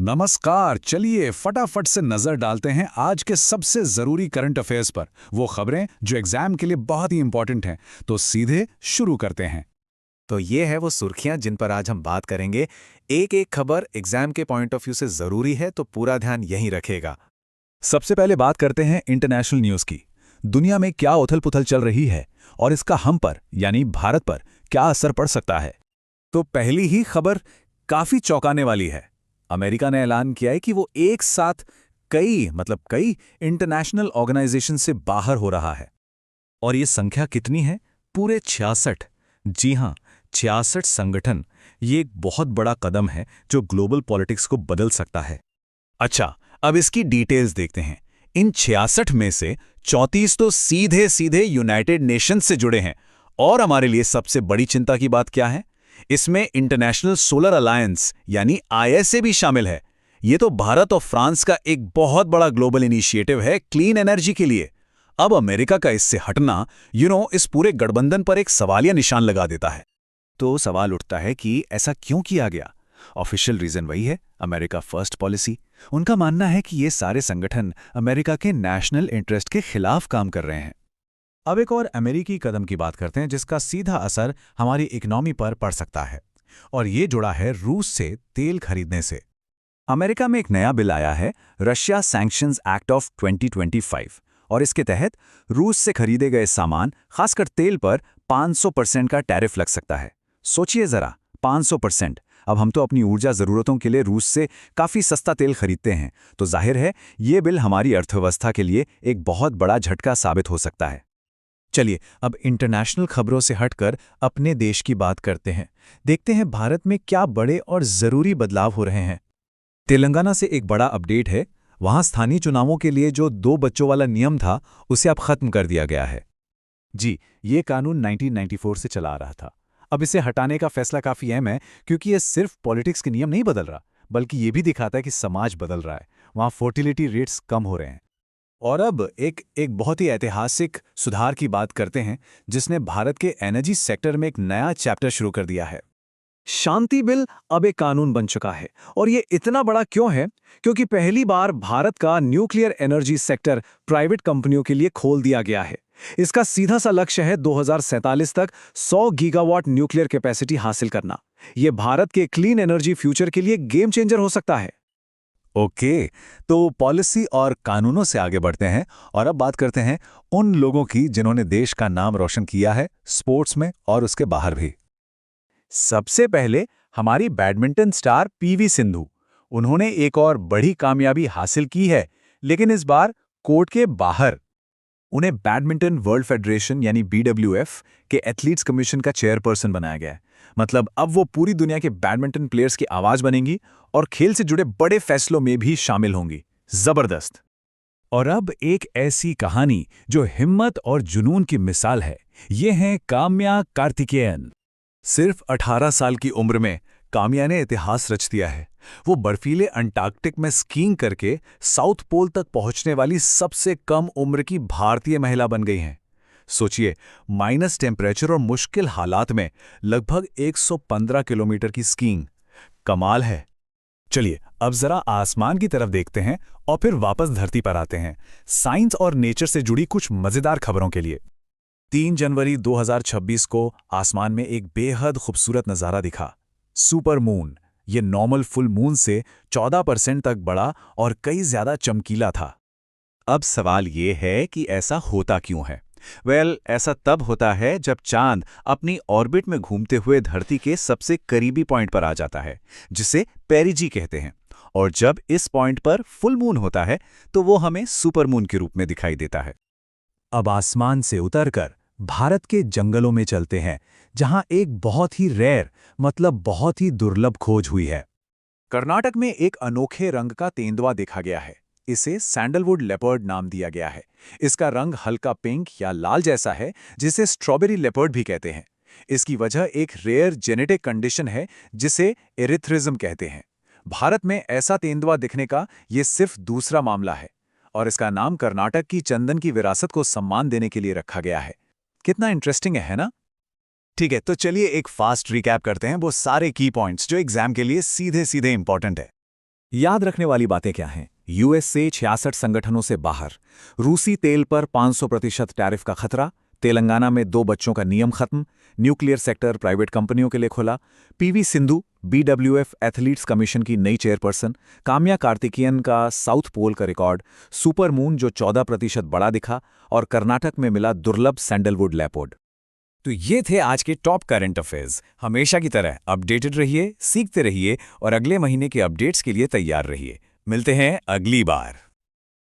नमस्कार। चलिए फटाफट से नजर डालते हैं आज के सबसे जरूरी करंट अफेयर्स पर, वो खबरें जो एग्जाम के लिए बहुत ही इंपॉर्टेंट हैं। तो सीधे शुरू करते हैं। तो ये है वो सुर्खियां जिन पर आज हम बात करेंगे। एक एक खबर एग्जाम के पॉइंट ऑफ व्यू से जरूरी है, तो पूरा ध्यान यहीं रखेगा। सबसे पहले बात करते हैं इंटरनेशनल न्यूज की। दुनिया में क्या उथल-पुथल चल रही है और इसका हम पर यानी भारत पर क्या असर पड़ सकता है। तो पहली ही खबर काफी चौंकाने वाली है। अमेरिका ने ऐलान किया है कि वो एक साथ कई इंटरनेशनल ऑर्गेनाइजेशन से बाहर हो रहा है। और ये संख्या कितनी है? पूरे 66। जी हां, 66 संगठन। ये एक बहुत बड़ा कदम है जो ग्लोबल पॉलिटिक्स को बदल सकता है। अच्छा, अब इसकी डिटेल्स देखते हैं। इन 66 में से 34 तो सीधे सीधे यूनाइटेड नेशंस से जुड़े हैं। और हमारे लिए सबसे बड़ी चिंता की बात क्या है? इसमें इंटरनेशनल सोलर अलायंस यानी ISA भी शामिल है। ये तो भारत और फ्रांस का एक बहुत बड़ा ग्लोबल इनिशिएटिव है क्लीन एनर्जी के लिए। अब अमेरिका का इससे हटना इस पूरे गठबंधन पर एक सवालिया निशान लगा देता है। तो सवाल उठता है कि ऐसा क्यों किया गया? ऑफिशियल रीजन वही है, अमेरिका फर्स्ट पॉलिसी। उनका मानना है कि ये सारे संगठन अमेरिका के नेशनल इंटरेस्ट के खिलाफ काम कर रहे हैं। अब एक और अमेरिकी कदम की बात करते हैं जिसका सीधा असर हमारी इकोनॉमी पर पड़ सकता है, और ये जुड़ा है रूस से तेल खरीदने से। अमेरिका में एक नया बिल आया है, रशिया सैंक्शंस एक्ट ऑफ 2025, और इसके तहत रूस से खरीदे गए सामान, खासकर तेल पर 500% का टैरिफ लग सकता है। सोचिए जरा, 500%। अब हम तो अपनी ऊर्जा जरूरतों के लिए रूस से काफी सस्ता तेल खरीदते हैं, तो जाहिर है ये बिल हमारी अर्थव्यवस्था के लिए एक बहुत बड़ा झटका साबित हो सकता है। चलिए अब इंटरनेशनल खबरों से हटकर अपने देश की बात करते हैं। देखते हैं भारत में क्या बड़े और जरूरी बदलाव हो रहे हैं। तेलंगाना से एक बड़ा अपडेट है। वहां स्थानीय चुनावों के लिए जो 2 बच्चों वाला नियम था, उसे अब खत्म कर दिया गया है। जी, ये कानून 1994 से चला आ रहा था। अब इसे हटाने का फैसला काफी अहम है, क्योंकि ये सिर्फ पॉलिटिक्स के नियम नहीं बदल रहा, बल्कि ये भी दिखाता है कि समाज बदल रहा है। वहां फर्टिलिटी रेट्स कम हो रहे हैं। और अब एक बहुत ही ऐतिहासिक सुधार की बात करते हैं, जिसने भारत के एनर्जी सेक्टर में एक नया चैप्टर शुरू कर दिया है। शांति बिल अब एक कानून बन चुका है। और ये इतना बड़ा क्यों है? क्योंकि पहली बार भारत का न्यूक्लियर एनर्जी सेक्टर प्राइवेट कंपनियों के लिए खोल दिया गया है। इसका सीधा सा लक्ष्य है 2047 तक 100 गीगावाट न्यूक्लियर कैपेसिटी हासिल करना। यह भारत के क्लीन एनर्जी फ्यूचर के लिए गेम चेंजर हो सकता है। ओके, तो पॉलिसी और कानूनों से आगे बढ़ते हैं और अब बात करते हैं उन लोगों की जिन्होंने देश का नाम रोशन किया है स्पोर्ट्स में और उसके बाहर भी। सबसे पहले हमारी बैडमिंटन स्टार PV सिंधु। उन्होंने एक और बड़ी कामयाबी हासिल की है, लेकिन इस बार कोर्ट के बाहर। उन्हें बैडमिंटन वर्ल्ड फेडरेशन यानी BWF के एथलीट्स कमीशन का चेयरपर्सन बनाया गया है। मतलब अब वो पूरी दुनिया के बैडमिंटन प्लेयर्स की आवाज बनेंगी और खेल से जुड़े बड़े फैसलों में भी शामिल होंगी। जबरदस्त। और अब एक ऐसी कहानी जो हिम्मत और जुनून की मिसाल है। ये हैं काम्या कार्तिकेयन। सिर्फ 18 साल की उम्र में काम्या ने इतिहास रच दिया है। वो बर्फीले अंटार्कटिक में स्कीइंग करके साउथ पोल तक पहुंचने वाली सबसे कम उम्र की भारतीय महिला बन गई हैं। सोचिए, माइनस टेम्परेचर और मुश्किल हालात में लगभग 115 किलोमीटर की स्कीइंग। कमाल है। चलिए अब जरा आसमान की तरफ देखते हैं और फिर वापस धरती पर आते हैं, साइंस और नेचर से जुड़ी कुछ मजेदार खबरों के लिए। 3 जनवरी 2026 को आसमान में एक बेहद खूबसूरत नजारा दिखा। Super moon. ये नॉर्मल फुल मून से 14% तक बड़ा और कई ज्यादा चमकीला था। अब सवाल ये है कि ऐसा होता क्यों है? ऐसा तब होता है जब चांद अपनी ऑर्बिट में घूमते हुए धरती के सबसे करीबी पॉइंट पर आ जाता है, जिसे पेरिजी कहते हैं। और जब इस पॉइंट पर फुल मून होता है तो वो हमें सुपर मून के रूप में दिखाई देता है। अब आसमान से उतरकर भारत के जंगलों में चलते हैं, जहां एक बहुत ही रेयर मतलब बहुत ही दुर्लभ खोज हुई है। कर्नाटक में एक अनोखे रंग का तेंदुआ देखा गया है। इसे सैंडलवुड लेपर्ड नाम दिया गया है। इसका रंग हल्का पिंक या लाल जैसा है, जिसे स्ट्रॉबेरी लेपर्ड भी कहते हैं। इसकी वजह एक रेयर जेनेटिक कंडीशन है, जिसे एरिथ्रिज्म कहते हैं। भारत में ऐसा तेंदुआ दिखने का ये सिर्फ दूसरा मामला है, और इसका नाम कर्नाटक की चंदन की विरासत को सम्मान देने के लिए रखा गया है। कितना इंटरेस्टिंग है ना? ठीक है, तो चलिए एक फास्ट रिकैप करते हैं वो सारे की पॉइंट्स जो एग्जाम के लिए सीधे सीधे इंपॉर्टेंट है। याद रखने वाली बातें क्या हैं? यूएस से 66 संगठनों से बाहर, रूसी तेल पर 500% टैरिफ का खतरा, तेलंगाना में 2 बच्चों का नियम खत्म, न्यूक्लियर सेक्टर प्राइवेट कंपनियों के लिए खुला, PV Sindhu BWF athletes commission की नई चेयरपर्सन, काम्या कार्तिकेयन का साउथ पोल का रिकॉर्ड, सुपर मून जो 14% बड़ा दिखा और कर्नाटक में मिला दुर्लभ सैंडलवुड लेपर्ड। तो ये थे आज के टॉप करंट अफेयर्स। हमेशा की तरह अपडेटेड रहिए, सीखते रहिए और अगले महीने के अपडेट्स के लिए तैयार रहिए। मिलते हैं अगली बार।